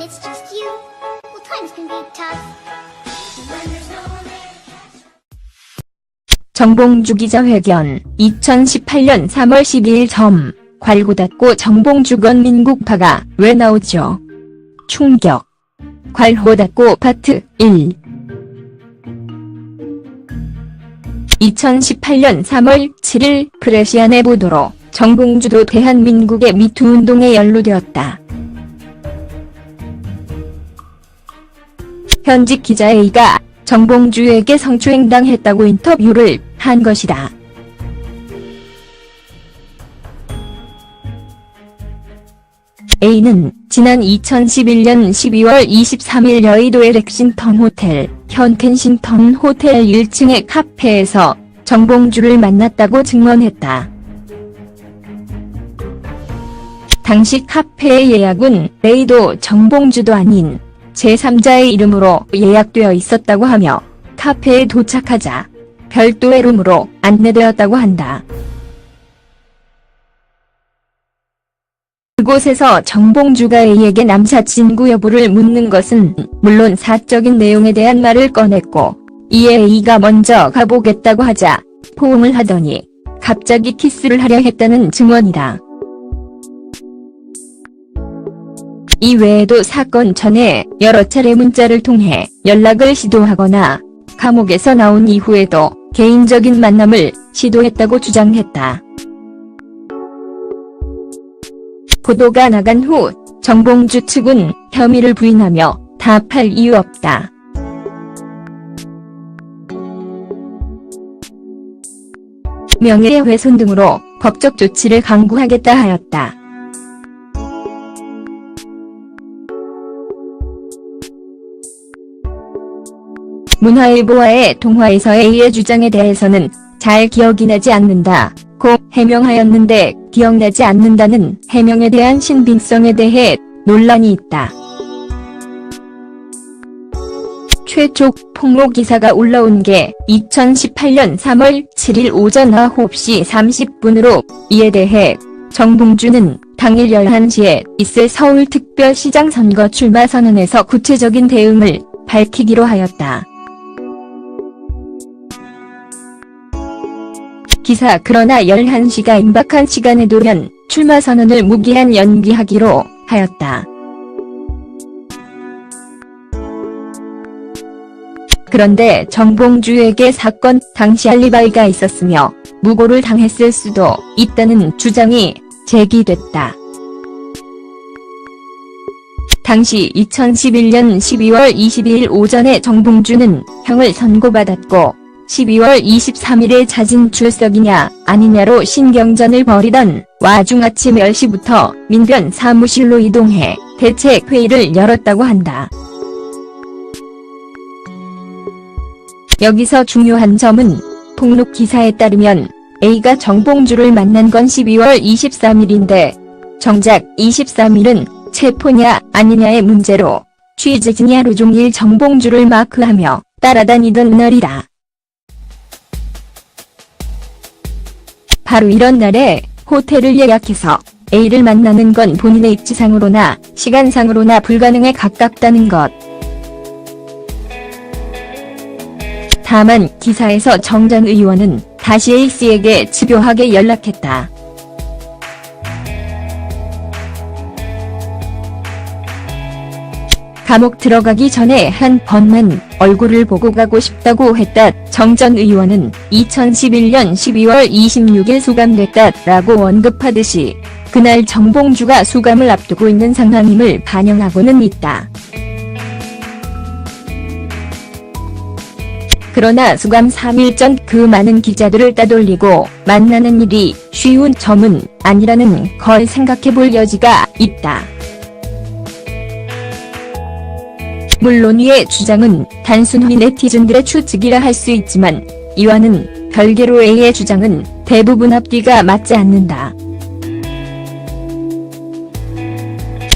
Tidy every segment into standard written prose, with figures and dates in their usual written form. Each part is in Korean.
it's just you, well, times can be tough. When there's no one there. 정봉주 기자회견 2018년 3월 12일 점. 괄호 닫고 정봉주 건민국파가 왜 나오죠? 충격. 괄호 닫고 파트 1. 2018년 3월 7일 프레시안의 보도로 정봉주도 대한민국의 미투 운동에 연루되었다. 현직 기자 A가 정봉주에게 성추행당했다고 인터뷰를 한 것이다. A는 지난 2011년 12월 23일 여의도의 렉싱턴 호텔, 현 켄싱턴 호텔 1층의 카페에서 정봉주를 만났다고 증언했다. 당시 카페의 예약은 A도 정봉주도 아닌 제3자의 이름으로 예약되어 있었다고 하며 카페에 도착하자 별도의 룸으로 안내되었다고 한다. 그곳에서 정봉주가 A에게 남사친구 여부를 묻는 것은 물론 사적인 내용에 대한 말을 꺼냈고, 이에 A가 먼저 가보겠다고 하자 포옹을 하더니 갑자기 키스를 하려 했다는 증언이다. 이 외에도 사건 전에 여러 차례 문자를 통해 연락을 시도하거나 감옥에서 나온 이후에도 개인적인 만남을 시도했다고 주장했다. 보도가 나간 후 정봉주 측은 혐의를 부인하며 답할 이유 없다. 명예훼손 등으로 법적 조치를 강구하겠다 하였다. 문화일보와의 통화에서 A의 주장에 대해서는 잘 기억이 나지 않는다 고 해명하였는데, 기억나지 않는다는 해명에 대한 신빙성에 대해 논란이 있다. 최초 폭로 기사가 올라온 게 2018년 3월 7일 오전 9시 30분으로 이에 대해 정봉주는 당일 11시에 있을 서울특별시장 선거 출마 선언에서 구체적인 대응을 밝히기로 하였다. 기사 그러나 11시가 임박한 시간에도면 출마 선언을 무기한 연기하기로 하였다. 그런데 정봉주에게 사건 당시 알리바이가 있었으며 무고를 당했을 수도 있다는 주장이 제기됐다. 당시 2011년 12월 22일 오전에 정봉주는 형을 선고받았고 12월 23일에 자진 출석이냐 아니냐로 신경전을 벌이던 와중 아침 10시부터 민변 사무실로 이동해 대책회의를 열었다고 한다. 여기서 중요한 점은 폭록 기사에 따르면 A가 정봉주를 만난 건 12월 23일인데 정작 23일은 체포냐 아니냐의 문제로 취재진이 하루 종일 정봉주를 마크하며 따라다니던 날이다. 바로 이런 날에 호텔을 예약해서 A를 만나는 건 본인의 입지상으로나 시간상으로나 불가능에 가깝다는 것. 다만 기사에서 정 전 의원은 다시 A씨에게 집요하게 연락했다. 감옥 들어가기 전에 한 번만 얼굴을 보고 가고 싶다고 했다. 정 전 의원은 2011년 12월 26일 수감됐다라고 언급하듯이 그날 정봉주가 수감을 앞두고 있는 상황임을 반영하고는 있다. 그러나 수감 3일 전 그 많은 기자들을 따돌리고 만나는 일이 쉬운 점은 아니라는 걸 생각해볼 여지가 있다. 물론 이의 주장은 단순히 네티즌들의 추측이라 할 수 있지만 이와는 별개로 A의 주장은 대부분 앞뒤가 맞지 않는다.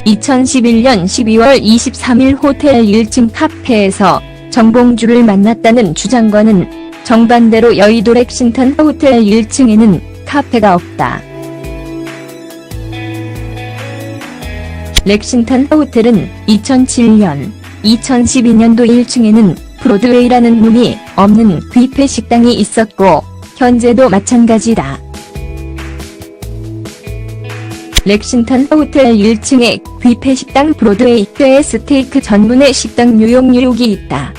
2011년 12월 23일 호텔 1층 카페에서 정봉주를 만났다는 주장과는 정반대로 여의도 렉싱턴 호텔 1층에는 카페가 없다. 렉싱턴 호텔은 2007년, 2012년도 1층에는 브로드웨이라는 문이 없는 뷔페 식당이 있었고 현재도 마찬가지다. 렉싱턴 호텔 1층에 뷔페 식당 브로드웨이의 스테이크 전문의 식당 뉴욕이 있다.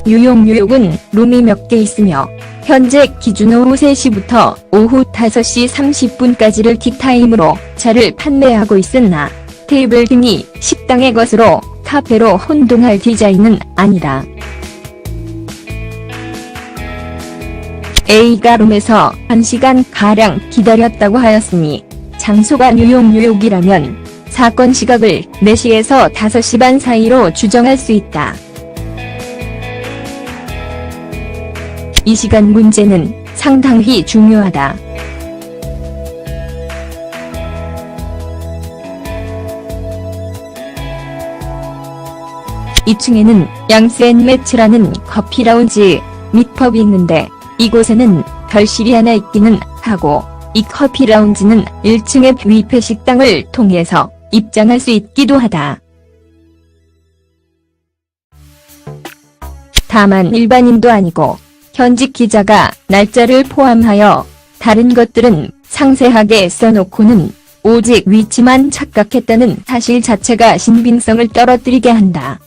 뉴욕은 룸이 몇 개 있으며 현재 기준 오후 3시부터 오후 5시 30분까지를 틱타임으로 차를 판매하고 있으나 테이블 등이 식당의 것으로 카페로 혼동할 디자인은 아니다. A가 룸에서 1시간가량 기다렸다고 하였으니 장소가 뉴욕이라면 사건 시각을 4시에서 5시 반 사이로 추정할 수 있다. 이 시간 문제는 상당히 중요하다. 이 층에는 양스앤매츠라는 커피 라운지 및 펍이 있는데 이곳에는 별실이 하나 있기는 하고 이 커피 라운지는 1층의 뷔페 식당을 통해서 입장할 수 있기도 하다. 다만 일반인도 아니고 현직 기자가 날짜를 포함하여 다른 것들은 상세하게 써놓고는 오직 위치만 착각했다는 사실 자체가 신빙성을 떨어뜨리게 한다.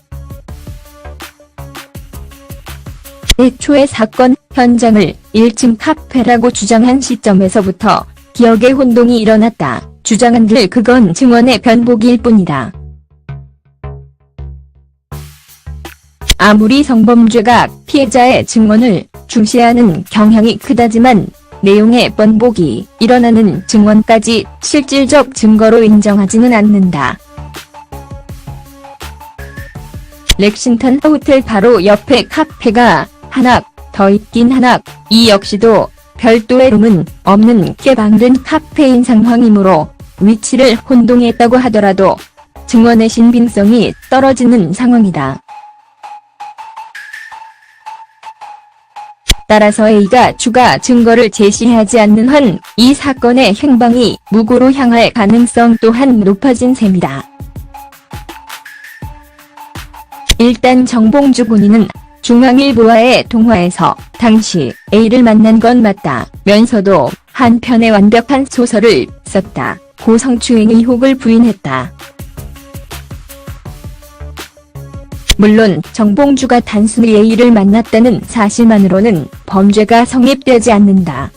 애초에 사건 현장을 1층 카페라고 주장한 시점에서부터 기억의 혼동이 일어났다. 주장한들 그건 증언의 변복일 뿐이다. 아무리 성범죄가 피해자의 증언을 중시하는 경향이 크다지만 내용의 번복이 일어나는 증언까지 실질적 증거로 인정하지는 않는다. 렉싱턴 호텔 바로 옆에 카페가 하나 더 있긴 하나 이 역시도 별도의 룸은 없는 개방된 카페인 상황이므로 위치를 혼동했다고 하더라도 증언의 신빙성이 떨어지는 상황이다. 따라서 A가 추가 증거를 제시하지 않는 한 이 사건의 행방이 무고로 향할 가능성 또한 높아진 셈이다. 일단 정봉주 군인은 중앙일보와의 통화에서 당시 A를 만난 건 맞다면서도 한 편의 완벽한 소설을 썼다. 고 성추행 의혹을 부인했다. 물론 정봉주가 단순히 A를 만났다는 사실만으로는 범죄가 성립되지 않는다.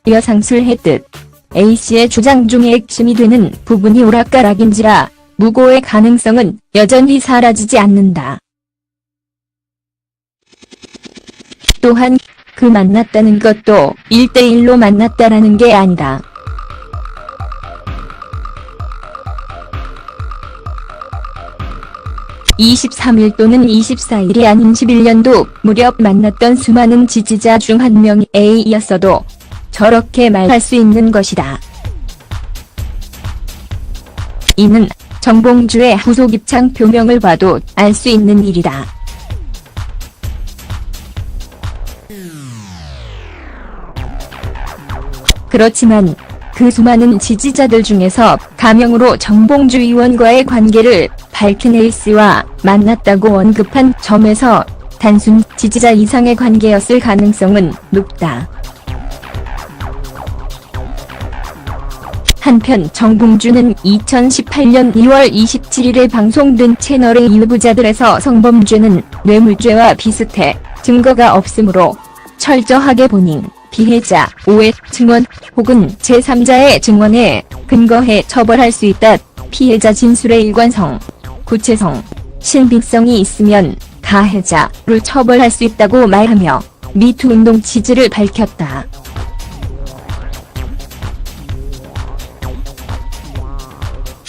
이어 상술했듯 A씨의 주장 중의 핵심이 되는 부분이 오락가락인지라 무고의 가능성은 여전히 사라지지 않는다. 또한 그 만났다는 것도 1대1로 만났다라는 게 아니다. (23일) 또는 24일이 아닌 11년도 무렵 만났던 수많은 지지자 중 한 명이 A였어도 저렇게 말할 수 있는 것이다. 이는 정봉주의 후속 입장 표명을 봐도 알 수 있는 일이다. 그렇지만 그 수많은 지지자들 중에서 가명으로 정봉주 의원과의 관계를 밝힌 A씨와 만났다고 언급한 점에서 단순 지지자 이상의 관계였을 가능성은 높다. 한편 정봉주는 2018년 2월 27일에 방송된 채널의 일부자들에서 성범죄는 뇌물죄와 비슷해 증거가 없으므로 철저하게 본인, 피해자, 5의 증언 혹은 제3자의 증언에 근거해 처벌할 수 있다. 피해자 진술의 일관성, 구체성, 신빙성이 있으면 가해자를 처벌할 수 있다고 말하며 미투 운동 지지를 밝혔다.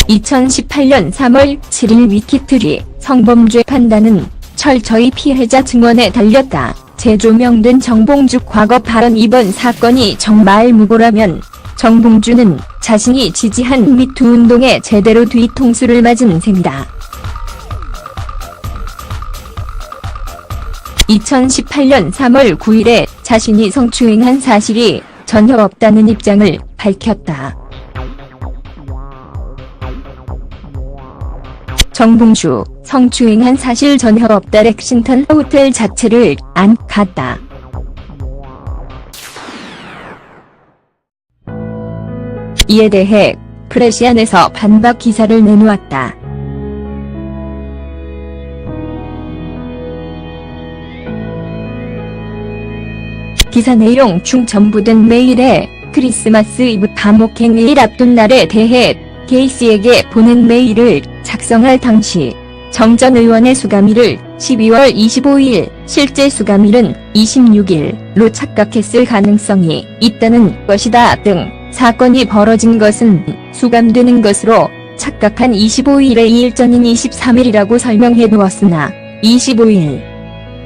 (2018년 3월 7일) 위키트리 성범죄 판단은 철저히 피해자 증언에 달렸다. 재조명된 정봉주 과거 발언 이번 사건이 정말 무고라면 정봉주는 자신이 지지한 미투 운동에 제대로 뒤통수를 맞은 셈이다. 2018년 3월 9일에 자신이 성추행한 사실이 전혀 없다는 입장을 밝혔다. 정봉주, 성추행한 사실 전혀 없다. 렉싱턴 호텔 자체를 안 갔다. 이에 대해 프레시안에서 반박 기사를 내놓았다. 기사 내용 중 전부된 메일에 크리스마스 이브 감옥행위일 앞둔 날에 대해 게이시에게 보낸 메일을 작성할 당시 정 전 의원의 수감일을 12월 25일, 실제 수감일은 26일로 착각했을 가능성이 있다는 것이다 등 사건이 벌어진 것은 수감되는 것으로 착각한 25일의 2일 전인 23일이라고 설명해 두었으나 25일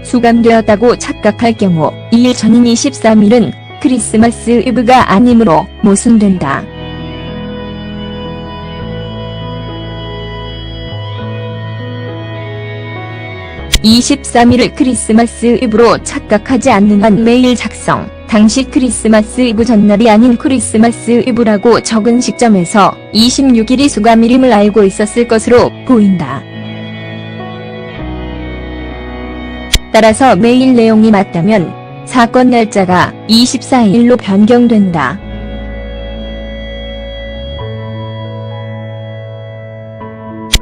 수감되었다고 착각할 경우 2일 전인 23일은 크리스마스 이브가 아니므로 모순된다. (23일을) 크리스마스 이브로 착각하지 않는 한 메일 작성 당시 크리스마스 이브 전날이 아닌 크리스마스 이브라고 적은 시점에서 26일이 수감일임을 알고 있었을 것으로 보인다. 따라서 메일 내용이 맞다면 사건 날짜가 24일로 변경된다.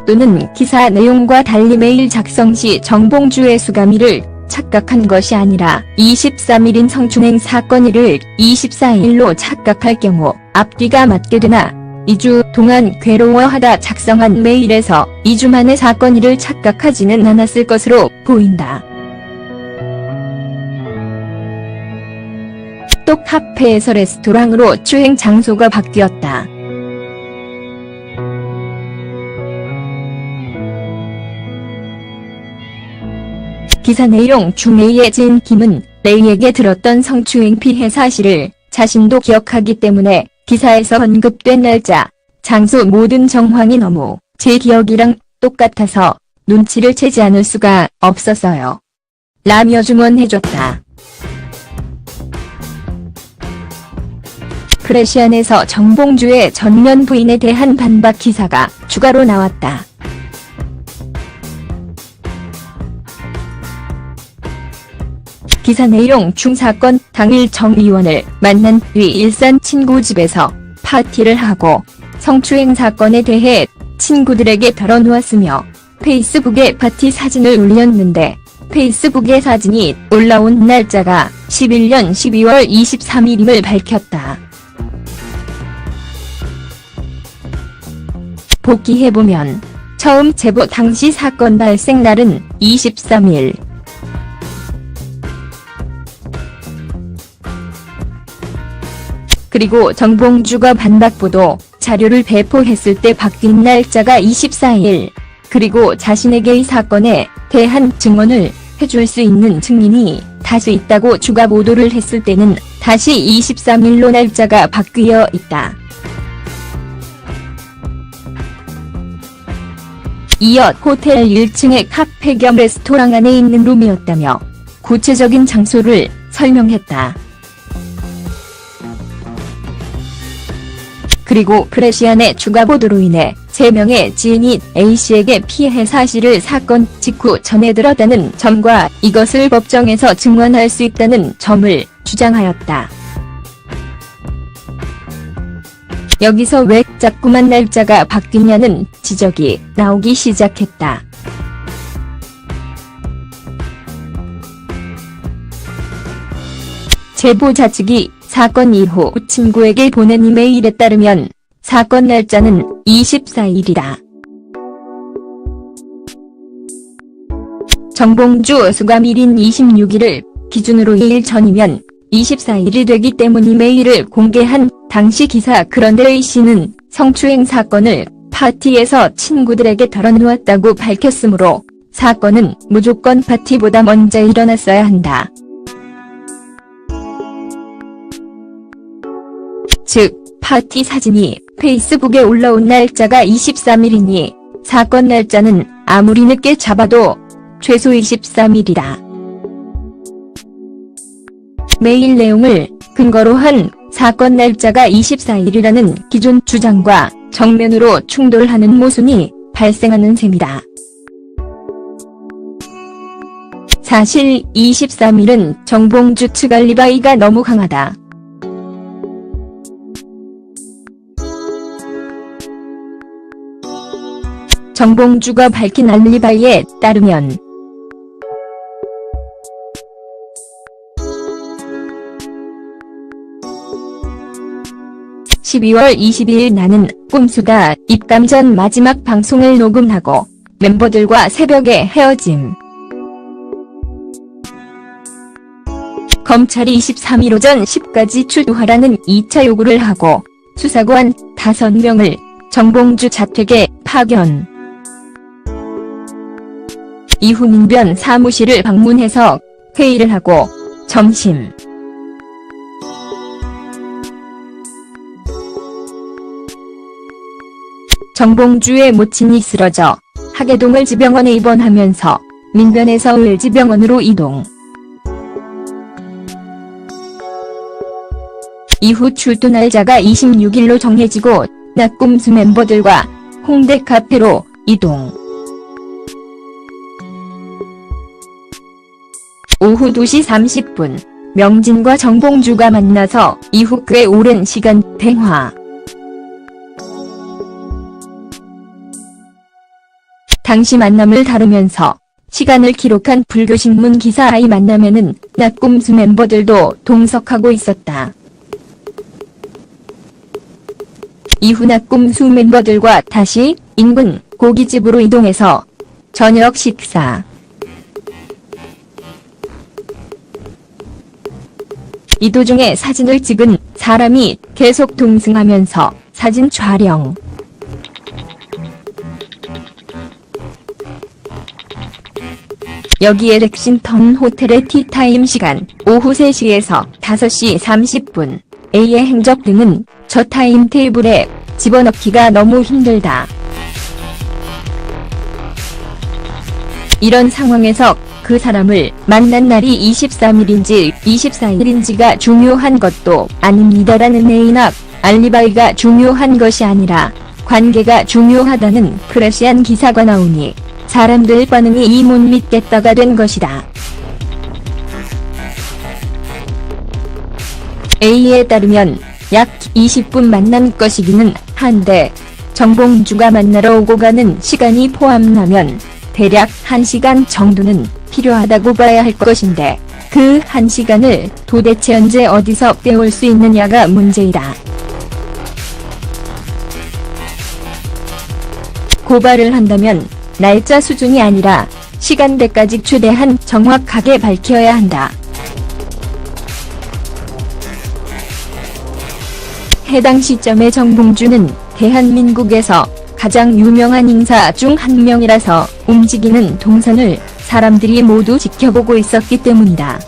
또는 기사 내용과 달리 메일 작성 시 정봉주의 수감일을 착각한 것이 아니라 23일인 성추행 사건일을 24일로 착각할 경우 앞뒤가 맞게 되나 2주 동안 괴로워하다 작성한 메일에서 2주 만에 사건일을 착각하지는 않았을 것으로 보인다. 또 카페에서 레스토랑으로 추행 장소가 바뀌었다. 기사 내용 중 A의 지인 김은 레이에게 들었던 성추행 피해 사실을 자신도 기억하기 때문에 기사에서 언급된 날짜, 장소 모든 정황이 너무 제 기억이랑 똑같아서 눈치를 채지 않을 수가 없었어요. 라며 증언해줬다. 프레시안에서 정봉주의 전면 부인에 대한 반박 기사가 추가로 나왔다. 기사 내용 중 사건 당일 정 의원을 만난 뒤 일산 친구 집에서 파티를 하고 성추행 사건에 대해 친구들에게 털어놓았으며 페이스북에 파티 사진을 올렸는데 페이스북에 사진이 올라온 날짜가 11년 12월 23일임을 밝혔다. 복귀해보면 처음 제보 당시 사건 발생 날은 23일. 그리고 정봉주가 반박보도 자료를 배포했을 때 바뀐 날짜가 24일. 그리고 자신에게 이 사건에 대한 증언을 해줄 수 있는 증인이 다수 있다고 추가 보도를 했을 때는 다시 23일로 날짜가 바뀌어 있다. 이어 호텔 1층의 카페 겸 레스토랑 안에 있는 룸이었다며 구체적인 장소를 설명했다. 그리고 프레시안의 추가 보도로 인해 3명의 지인이 A씨에게 피해 사실을 사건 직후 전해들었다는 점과 이것을 법정에서 증언할 수 있다는 점을 주장하였다. 여기서 왜 자꾸만 날짜가 바뀌냐는 지적이 나오기 시작했다. 제보자 측이 사건 이후 친구에게 보낸 이메일에 따르면 사건 날짜는 24일이다. 정봉주 수감일인 26일을 기준으로 2일 전이면 24일이 되기 때문 이메일을 공개한 당시 기사. 그런데 A씨는 성추행 사건을 파티에서 친구들에게 털어놓았다고 밝혔으므로 사건은 무조건 파티보다 먼저 일어났어야 한다. 즉, 파티 사진이 페이스북에 올라온 날짜가 23일이니 사건 날짜는 아무리 늦게 잡아도 최소 23일이다. 메일 내용을 근거로 한 사건 날짜가 24일이라는 기존 주장과 정면으로 충돌하는 모순이 발생하는 셈이다. 사실 23일은 정봉주 측 알리바이가 너무 강하다. 정봉주가 밝힌 알리바이에 따르면 12월 22일 나는 꼼수다 입감 전 마지막 방송을 녹음하고 멤버들과 새벽에 헤어짐. 검찰이 23일 오전 10까지 출두하라는 2차 요구를 하고 수사관 5명을 정봉주 자택에 파견. 이후 민변 사무실을 방문해서 회의를 하고 점심. 정봉주의 모친이 쓰러져 하계동을 지병원에 입원하면서 민변에 서울지병원으로 이동. 이후 출두 날짜가 26일로 정해지고 낮꼼수 멤버들과 홍대 카페로 이동. 오후 2시 30분 명진과 정봉주가 만나서 이후 꽤 오랜 시간 대화. 당시 만남을 다루면서 시간을 기록한 불교신문 기사 이 만남에는 낮꼼수 멤버들도 동석하고 있었다. 이후 낮꼼수 멤버들과 다시 인근 고깃집으로 이동해서 저녁 식사. 이 도중에 사진을 찍은 사람이 계속 동승하면서 사진 촬영. 여기에 렉싱턴 호텔의 티타임 시간 오후 3시에서 5시 30분 A의 행적 등은 저 타임 테이블에 집어넣기가 너무 힘들다. 이런 상황에서 그 사람을 만난 날이 23일인지 24일인지가 중요한 것도 아닙니다라는 A나 알리바이가 중요한 것이 아니라 관계가 중요하다는 크래시한 기사가 나오니 사람들 반응이 이 못 믿겠다가 된 것이다. A에 따르면 약 20분 만난 것이기는 한데 정봉주가 만나러 오고 가는 시간이 포함하면 대략 1시간 정도는 필요하다고 봐야 할 것인데 그 1시간을 도대체 언제 어디서 빼올 수 있느냐가 문제이다. 고발을 한다면 날짜 수준이 아니라 시간대까지 최대한 정확하게 밝혀야 한다. 해당 시점에 정봉주는 대한민국에서 가장 유명한 인사 중 한 명이라서 움직이는 동선을 사람들이 모두 지켜보고 있었기 때문이다.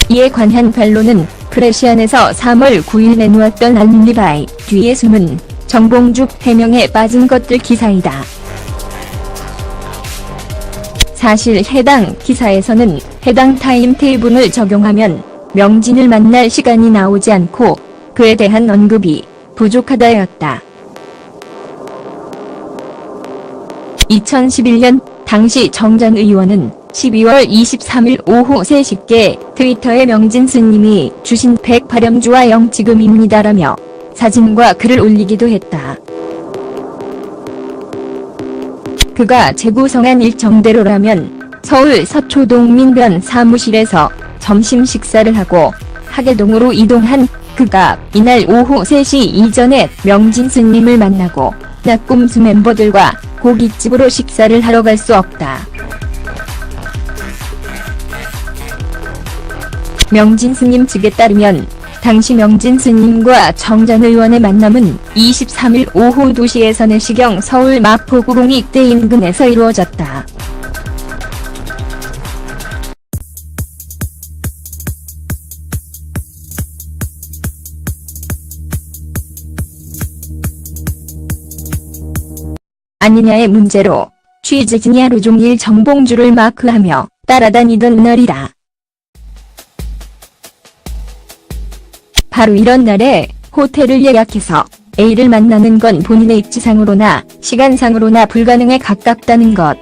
이에 관한 반론은 크래시안에서 3월 9일 내놓았던 알리바이 뒤에 숨은 정봉주 해명에 빠진 것들 기사이다. 사실 해당 기사에서는 해당 타임테이블을 적용하면 명진을 만날 시간이 나오지 않고 그에 대한 언급이 부족하다였다. 2011년 당시 정 전 의원은 12월 23일 오후 3시께 트위터에 명진 스님이 주신 108염주와 영지금입니다라며 사진과 글을 올리기도 했다. 그가 재구성한 일정대로라면 서울 서초동 민변 사무실에서 점심 식사를 하고 하계동으로 이동한 그가 이날 오후 3시 이전에 명진 스님을 만나고 낮꼼수 멤버들과 고깃집으로 식사를 하러 갈 수 없다. 명진 스님 측에 따르면 당시 명진 스님과 정 전 의원의 만남은 23일 오후 2시에서 4시경 서울 마포구공익대 인근에서 이루어졌다. 아니냐의 문제로 취재진이 하루 종일 정봉주를 마크하며 따라다니던 날이다. 바로 이런 날에 호텔을 예약해서 A를 만나는 건 본인의 입지상으로나 시간상으로나 불가능에 가깝다는 것.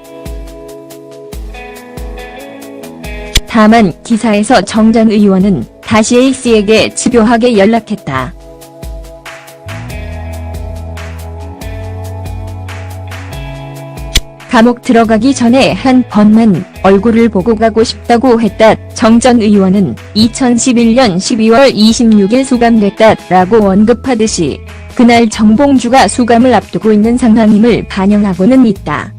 다만 기사에서 정 전 의원은 다시 A씨에게 집요하게 연락했다. 감옥 들어가기 전에 한 번만 얼굴을 보고 가고 싶다고 했다. 정 전 의원은 2011년 12월 26일 수감됐다라고 언급하듯이 그날 정봉주가 수감을 앞두고 있는 상황임을 반영하고는 있다.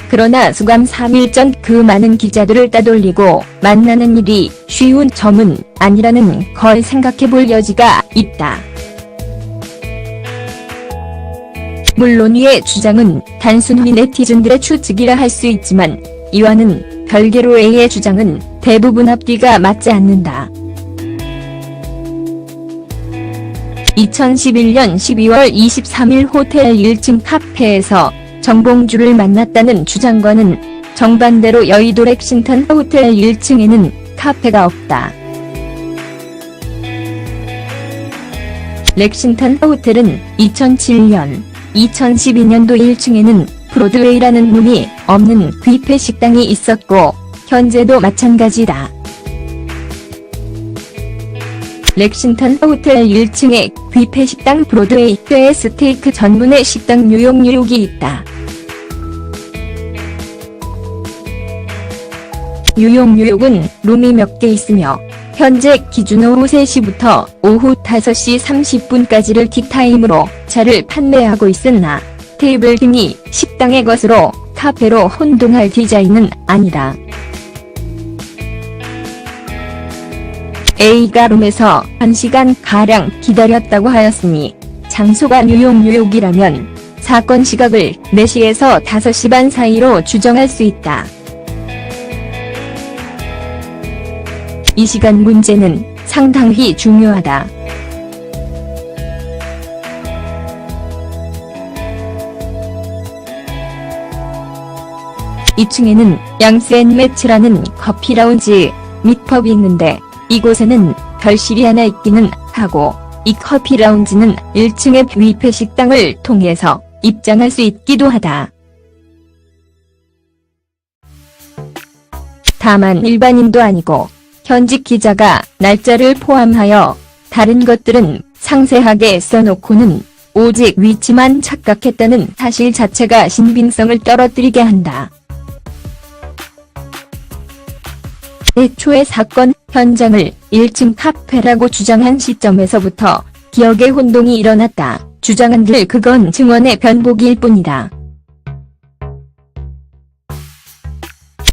그러나 수감 3일 전 그 많은 기자들을 따돌리고 만나는 일이 쉬운 점은 아니라는 걸 생각해볼 여지가 있다. 물론 이의 주장은 단순히 네티즌들의 추측이라 할 수 있지만 이와는 별개로 A의 주장은 대부분 앞뒤가 맞지 않는다. 2011년 12월 23일 호텔 1층 카페에서 정봉주를 만났다는 주장과는 정반대로 여의도 렉싱턴 호텔 1층에는 카페가 없다. 렉싱턴 호텔은 2007년, 2012년도 1층에는 브로드웨이라는 문이 없는 뷔페 식당이 있었고 현재도 마찬가지다. 렉싱턴 호텔 1층에 뷔페 식당 브로드웨이 뼈의 스테이크 전문의 식당 뉴욕이 있다. 뉴욕은 룸이 몇 개 있으며 현재 기준 오후 3시부터 오후 5시 30분까지를 티타임으로 차를 판매하고 있으나 테이블 등이 식당의 것으로 카페로 혼동할 디자인은 아니다. A가 룸에서 1시간가량 기다렸다고 하였으니 장소가 뉴욕이라면 사건 시각을 4시에서 5시 반 사이로 추정할 수 있다. 이 시간 문제는 상당히 중요하다. 이 층에는 양스앤매츠라는 커피 라운지 및 펍이 있는데 이곳에는 별실이 하나 있기는 하고 이 커피 라운지는 1층의 뷔페 식당을 통해서 입장할 수 있기도 하다. 다만 일반인도 아니고 현직 기자가 날짜를 포함하여 다른 것들은 상세하게 써놓고는 오직 위치만 착각했다는 사실 자체가 신빙성을 떨어뜨리게 한다. 애초에 사건 현장을 1층 카페라고 주장한 시점에서부터 기억의 혼동이 일어났다. 주장한들 그건 증언의 변복일 뿐이다.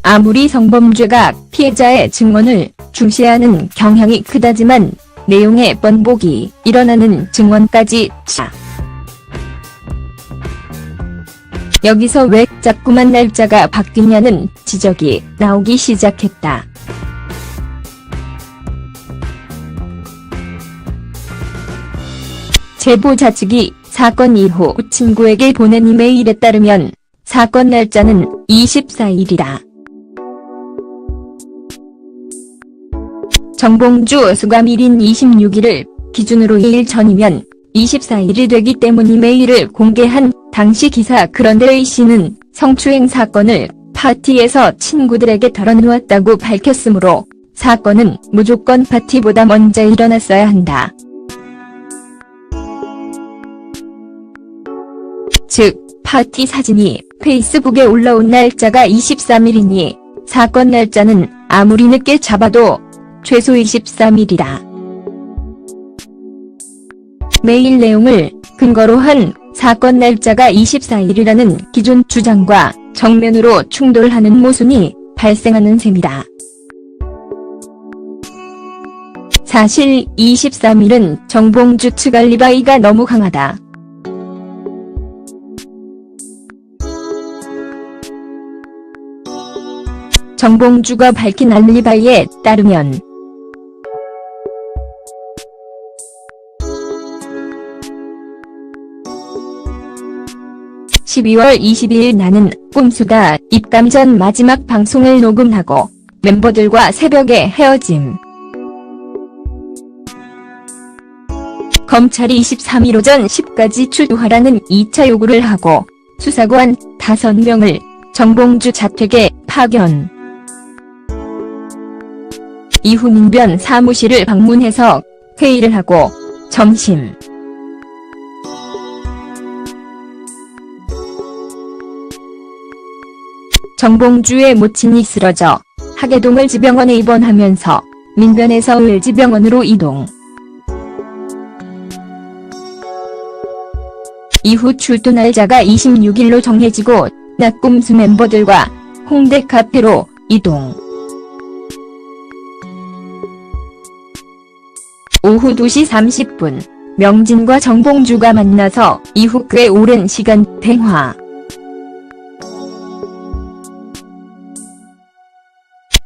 아무리 성범죄가 피해자의 증언을 중시하는 경향이 크다지만 내용의 변복이 일어나는 증언까지 여기서 왜 자꾸만 날짜가 바뀌냐는 지적이 나오기 시작했다. 제보자 측이 사건 이후 친구에게 보낸 이메일에 따르면 사건 날짜는 24일이다. 정봉주 수감일인 26일을 기준으로 2일 전이면 24일이 되기 때문 이메일을 공개한 당시 기사. 그런데 A씨는 성추행 사건을 파티에서 친구들에게 털어놓았다고 밝혔으므로 사건은 무조건 파티보다 먼저 일어났어야 한다. 즉, 파티 사진이 페이스북에 올라온 날짜가 23일이니 사건 날짜는 아무리 늦게 잡아도 최소 23일이다. 메일 내용을 근거로 한 사건 날짜가 24일이라는 기존 주장과 정면으로 충돌하는 모순이 발생하는 셈이다. 사실 23일은 정봉주 측 알리바이가 너무 강하다. 정봉주가 밝힌 알리바이에 따르면 12월 22일 나는 꿈수다 입담 전 마지막 방송을 녹음하고 멤버들과 새벽에 헤어짐. 검찰이 23일 오전 10까지 출두하라는 2차 요구를 하고 수사관 5명을 정봉주 자택에 파견. 이후 민변 사무실을 방문해서 회의를 하고 점심. 정봉주의 모친이 쓰러져 하계동을 지병원에 입원하면서 민변에서 을지병원으로 이동. 이후 출두 날짜가 26일로 정해지고 나꿈수 멤버들과 홍대 카페로 이동. 오후 2시 30분 명진과 정봉주가 만나서 이후 꽤 오랜 시간 대화.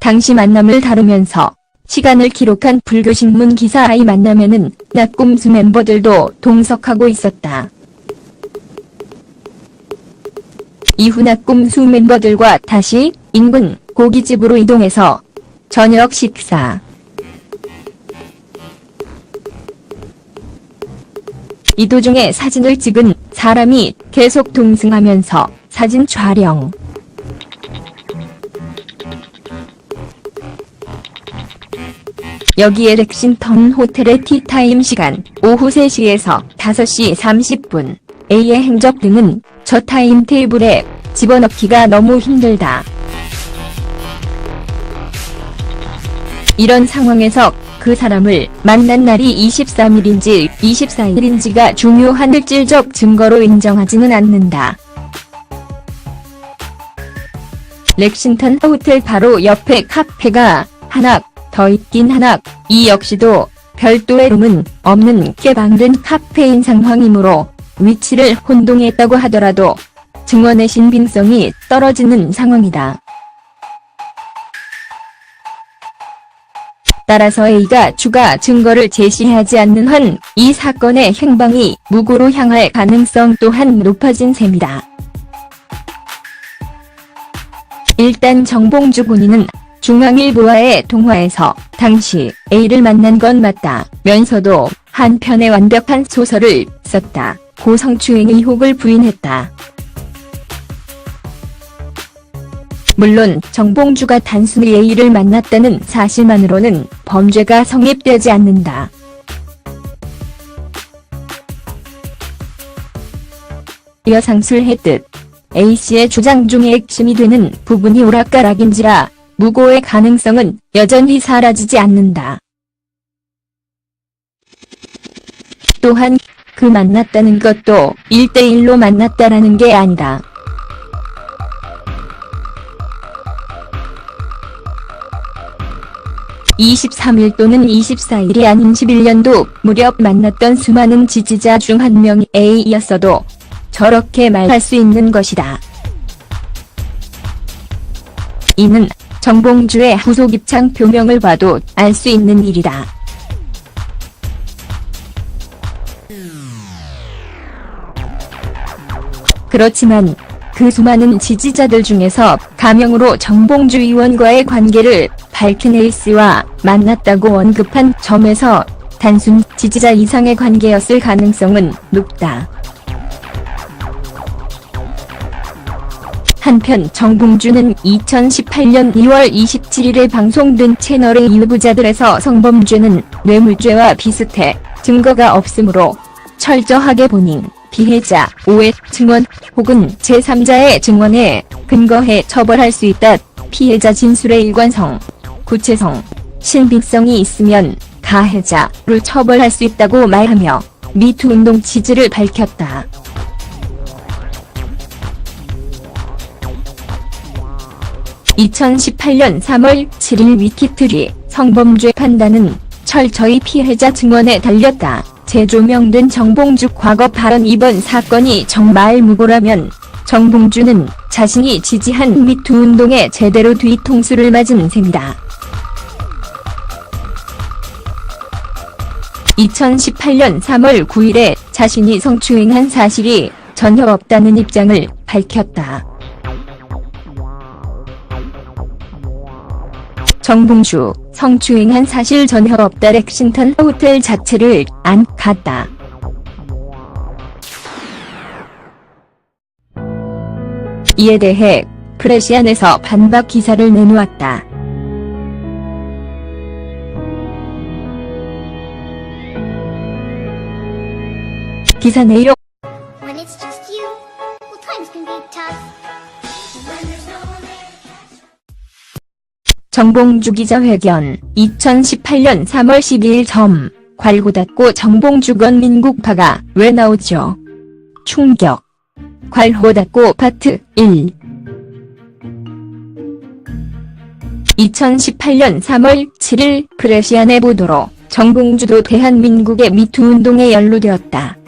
당시 만남을 다루면서 시간을 기록한 불교신문 기사의 만남에는 나꿈수 멤버들도 동석하고 있었다. 이후 나꿈수 멤버들과 다시 인근 고깃집으로 이동해서 저녁 식사. 이 도중에 사진을 찍은 사람이 계속 동승하면서 사진 촬영. 여기에 렉싱턴 호텔의 티타임 시간 오후 3시에서 5시 30분 A의 행적 등은 저 타임 테이블에 집어넣기가 너무 힘들다. 이런 상황에서 그 사람을 만난 날이 23일인지 24일인지가 중요한 실질적 증거로 인정하지는 않는다. 렉싱턴 호텔 바로 옆에 카페가 하나 더 있긴 하나 이 역시도 별도의 룸은 없는 깨방된 카페인 상황이므로 위치를 혼동했다고 하더라도 증언의 신빙성이 떨어지는 상황이다. 따라서 A가 추가 증거를 제시하지 않는 한 이 사건의 행방이 무고로 향할 가능성 또한 높아진 셈이다. 일단 정봉주 본인은 중앙일보와의 통화에서 당시 A를 만난 건 맞다면서도 한편의 완벽한 소설을 썼다. 고 성추행 의혹을 부인했다. 물론 정봉주가 단순히 A를 만났다는 사실만으로는 범죄가 성립되지 않는다. 이어 상술했듯 A씨의 주장 중에 핵심이 되는 부분이 오락가락인지라 무고의 가능성은 여전히 사라지지 않는다. 또한 그 만났다는 것도 1대1로 만났다라는 게 아니다. (23일) 또는 24일이 아닌 11년도 무렵 만났던 수많은 지지자 중 한 명이 A였어도 저렇게 말할 수 있는 것이다. 이는 정봉주의 후속 입장 표명을 봐도 알 수 있는 일이다. 그렇지만 그 수많은 지지자들 중에서 가명으로 정봉주 의원과의 관계를 밝힌 A씨와 만났다고 언급한 점에서 단순 지지자 이상의 관계였을 가능성은 높다. 한편 정봉주는 2018년 2월 27일에 방송된 채널의 일부자들에서 성범죄는 뇌물죄와 비슷해 증거가 없으므로 철저하게 본인, 피해자, 5의 증언 혹은 제3자의 증언에 근거해 처벌할 수 있다. 피해자 진술의 일관성, 구체성, 신빙성이 있으면 가해자를 처벌할 수 있다고 말하며 미투 운동 지지를 밝혔다. (2018년 3월 7일) 위키트리 성범죄 판단은 철저히 피해자 증언에 달렸다. 재조명된 정봉주 과거 발언 이번 사건이 정말 무고라면 정봉주는 자신이 지지한 미투 운동에 제대로 뒤통수를 맞은 셈이다. 2018년 3월 9일에 자신이 성추행한 사실이 전혀 없다는 입장을 밝혔다. 정봉주, 성추행한 사실 전혀 없다. 렉싱턴 호텔 자체를 안 갔다. 이에 대해 프레시안에서 반박 기사를 내놓았다. 기사 내용. When it's just you, well, times can be tough. When there's no one there. 정봉주 기자회견. 2018년 3월 12일 점. 괄호 닫고 정봉주 건민국파가 왜 나오죠? 충격. 괄호 닫고 파트 1. 2018년 3월 7일 프레시안의 보도로 정봉주도 대한민국의 미투 운동에 연루되었다.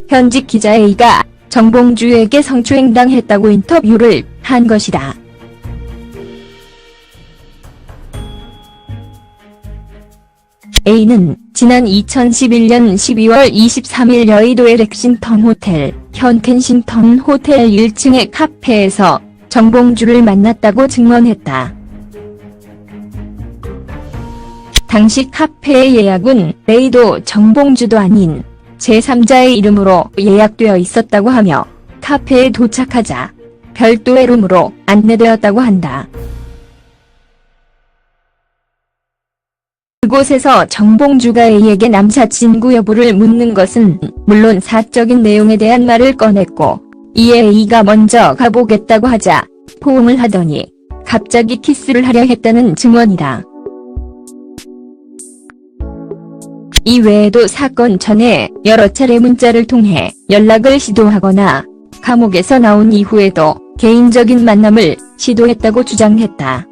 현직 기자 A가 정봉주에게 성추행당했다고 인터뷰를 한 것이다. A는 지난 2011년 12월 23일 여의도의 렉싱턴 호텔, 현 켄싱턴 호텔 1층의 카페에서 정봉주를 만났다고 증언했다. 당시 카페의 예약은 A도 정봉주도 아닌 제3자의 이름으로 예약되어 있었다고 하며 카페에 도착하자 별도의 룸으로 안내되었다고 한다. 그곳에서 정봉주가 A에게 남사친구 여부를 묻는 것은 물론 사적인 내용에 대한 말을 꺼냈고, 이에 A가 먼저 가보겠다고 하자 포옹을 하더니 갑자기 키스를 하려 했다는 증언이다. 이 외에도 사건 전에 여러 차례 문자를 통해 연락을 시도하거나 감옥에서 나온 이후에도 개인적인 만남을 시도했다고 주장했다.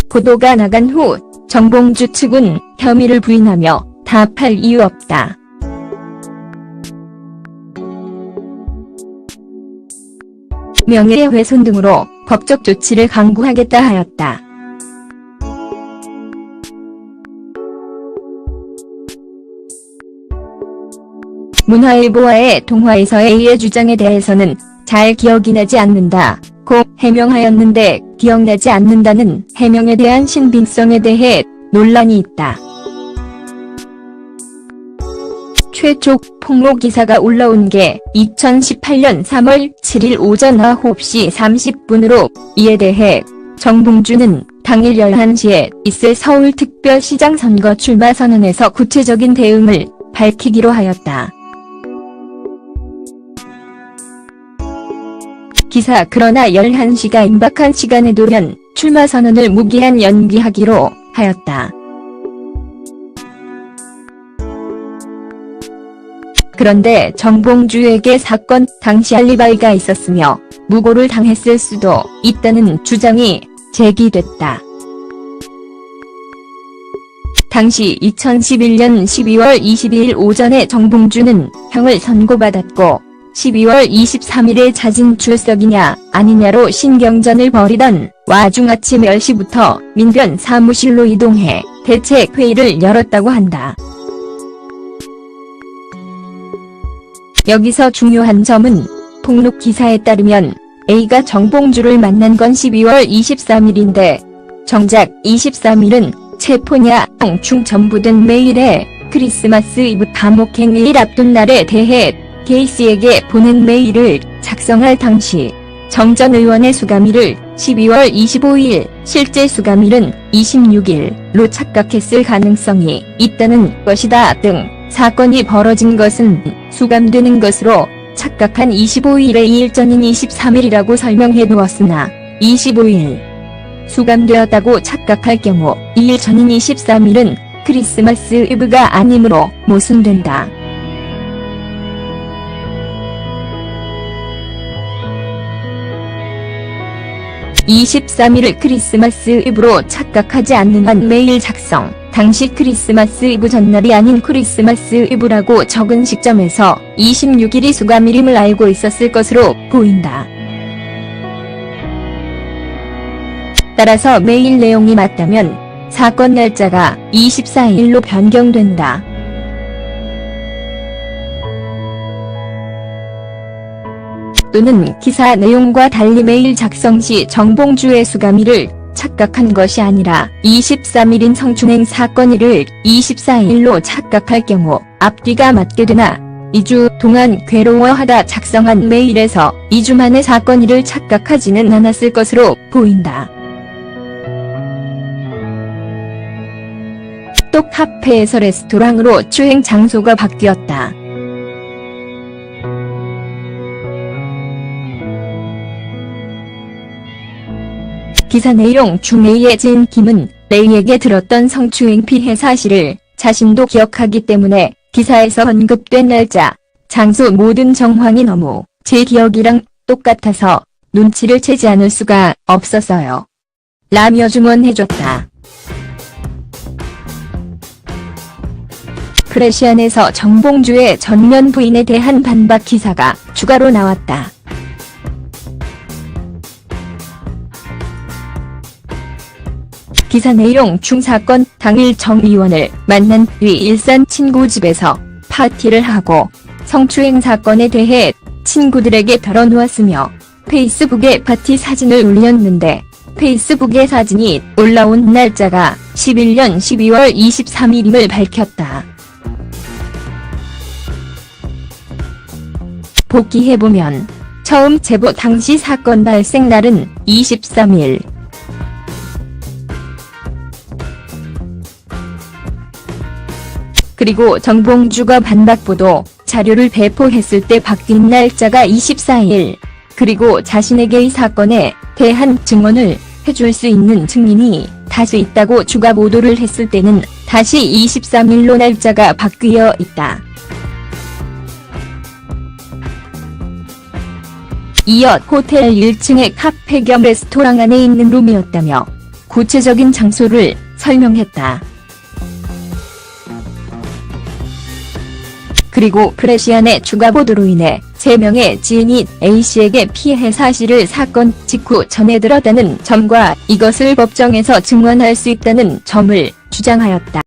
보도가 나간 후 정봉주 측은 혐의를 부인하며 답할 이유 없다. 명예훼손 등으로 법적 조치를 강구하겠다 하였다. 문화일보와의 통화에서 A의 주장에 대해서는 잘 기억이 나지 않는다 고 해명하였는데, 기억나지 않는다는 해명에 대한 신빙성에 대해 논란이 있다. 최초 폭로 기사가 올라온 게 2018년 3월 7일 오전 9시 30분으로 이에 대해 정봉주는 당일 11시에 있을 서울특별시장 선거 출마 선언에서 구체적인 대응을 밝히기로 하였다. 기사. 그러나 11시가 임박한 시간에 돌연 출마 선언을 무기한 연기하기로 하였다. 그런데 정봉주에게 사건 당시 알리바이가 있었으며 무고를 당했을 수도 있다는 주장이 제기됐다. 당시 2011년 12월 22일 오전에 정봉주는 형을 선고받았고 12월 23일에 자진 출석이냐 아니냐로 신경전을 벌이던 와중 아침 10시부터 민변 사무실로 이동해 대책회의를 열었다고 한다. 여기서 중요한 점은 폭로 기사에 따르면 A가 정봉주를 만난 건 12월 23일인데 정작 23일은 체포냐 중 전부된 메일에 크리스마스 이브 감옥행위일 앞둔 날에 대해 K씨에게 보낸 메일을 작성할 당시 정 전 의원의 수감일을 12월 25일, 실제 수감일은 26일로 착각했을 가능성이 있다는 것이다 등 사건이 벌어진 것은 수감되는 것으로 착각한 25일의 2일 전인 23일이라고 설명해 두었으나 25일 수감되었다고 착각할 경우 2일 전인 23일은 크리스마스 이브가 아니므로 모순된다. 23일을 크리스마스 이브로 착각하지 않는 한 메일 작성, 당시 크리스마스 이브 전날이 아닌 크리스마스 이브라고 적은 시점에서 26일이 수감일임을 알고 있었을 것으로 보인다. 따라서 메일 내용이 맞다면 사건 날짜가 24일로 변경된다. 또는 기사 내용과 달리 메일 작성 시 정봉주의 수감일을 착각한 것이 아니라 23일인 성추행 사건일을 24일로 착각할 경우 앞뒤가 맞게 되나 2주 동안 괴로워하다 작성한 메일에서 2주 만에 사건일을 착각하지는 않았을 것으로 보인다. 또 카페에서 레스토랑으로 추행 장소가 바뀌었다. 기사 내용 중 A의 지인 김은 레이에게 들었던 성추행 피해 사실을 자신도 기억하기 때문에 기사에서 언급된 날짜, 장소 모든 정황이 너무 제 기억이랑 똑같아서 눈치를 채지 않을 수가 없었어요. 라며 증언해줬다. 프레시안에서 정봉주의 전면 부인에 대한 반박 기사가 추가로 나왔다. 기사 내용 중 사건 당일 정 의원을 만난 뒤 일산 친구 집에서 파티를 하고 성추행 사건에 대해 친구들에게 털어놓았으며 페이스북에 파티 사진을 올렸는데 페이스북에 사진이 올라온 날짜가 11년 12월 23일임을 밝혔다. 복귀해보면 처음 제보 당시 사건 발생 날은 23일. 그리고 정봉주가 반박보도 자료를 배포했을 때 바뀐 날짜가 24일. 그리고 자신에게 이 사건에 대한 증언을 해줄 수 있는 증인이 다수 있다고 추가 보도를 했을 때는 다시 23일로 날짜가 바뀌어 있다. 이어 호텔 1층의 카페 겸 레스토랑 안에 있는 룸이었다며 구체적인 장소를 설명했다. 그리고 프레시안의 추가 보도로 인해 3명의 지인이 A씨에게 피해 사실을 사건 직후 전해들었다는 점과 이것을 법정에서 증언할 수 있다는 점을 주장하였다.